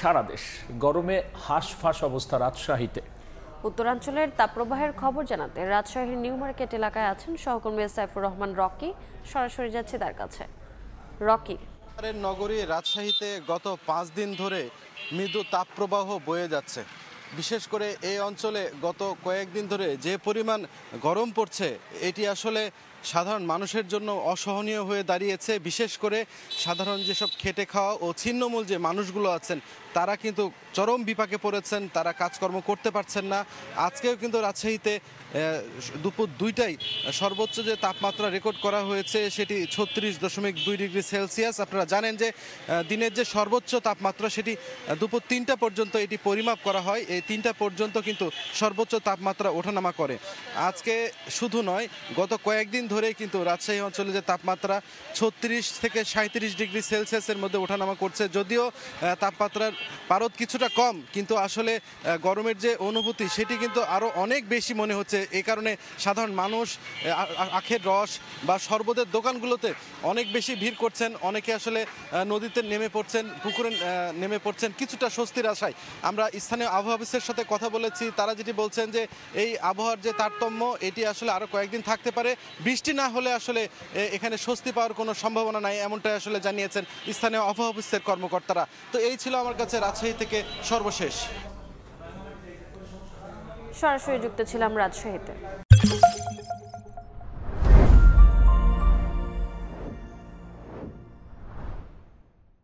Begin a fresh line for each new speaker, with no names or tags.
সারা দেশ গরমে হাঁসফাঁস অবস্থা রাজশাহীতে।
উত্তরাঞ্চলের তাপপ্রবাহের খবর জানাতে রাজশাহীর নিউ মার্কেট এলাকায় আছেন সহকর্মী সাইফুর রহমান রকি। সরাসরি যাচ্ছে তার কাছে। রকি,
নগরী রাজশাহীতে গত 5 দিন ধরে মৃদু তাপপ্রবাহ বয়ে যাচ্ছে। বিশেষ করে এই অঞ্চলে গত কয়েকদিন ধরে যে পরিমাণ গরম পড়ছে এটি আসলে সাধারণ মানুষের জন্য অসহনীয় হয়ে দাঁড়িয়েছে। বিশেষ করে সাধারণ যেসব খেটে খাওয়া ও ছিন্নমূল যে মানুষগুলো আছেন তারা কিন্তু চরম বিপাকে পড়েছেন, তারা কাজকর্ম করতে পারছেন না। আজকেও কিন্তু রাজশাহীতে দুপুর 2টায় সর্বোচ্চ যে তাপমাত্রা রেকর্ড করা হয়েছে সেটি 36.2 ডিগ্রি সেলসিয়াস। আপনারা জানেন যে দিনের যে সর্বোচ্চ তাপমাত্রা সেটি দুপুর 3টা পর্যন্ত এটি পরিমাপ করা হয়। এই 3টা পর্যন্ত কিন্তু সর্বোচ্চ তাপমাত্রা ওঠানামা করে। আজকে শুধু নয়, গত কয়েকদিন ধরে কিন্তু রাজশাহী অঞ্চলে যে তাপমাত্রা 36 থেকে 37 ডিগ্রি সেলসিয়াসের মধ্যে ওঠানামা করছে। যদিও তাপমাত্রার পারদ কিছুটা কম, কিন্তু আসলে গরমের যে অনুভূতি সেটি কিন্তু আরও অনেক বেশি মনে হচ্ছে। এই কারণে সাধারণ মানুষ আখের রস বা শরবতের দোকানগুলোতে অনেক বেশি ভিড় করছেন। অনেকে আসলে নদীতে নেমে পড়ছেন, পুকুরে নেমে পড়ছেন কিছুটা স্বস্তির আশায়। আমরা স্থানীয় আবহাওয়া অফিসের সাথে কথা বলেছি, তারা যেটি বলছেন যে এই আবহাওয়ার যে তারতম্য এটি আসলে আরও কয়েকদিন থাকতে পারে। বৃষ্টি না হলে আসলে এখানে স্বস্তি পাওয়ার কোনো সম্ভাবনা নাই, এমনটাই আসলে জানিয়েছেন স্থানীয় আবহাওয়া অফিসের কর্মকর্তারা। তো এই ছিল আমার কাছে রাজশাহী থেকে সর্বশেষ।
সরাসরি যুক্ত ছিলাম রাজশাহীতে।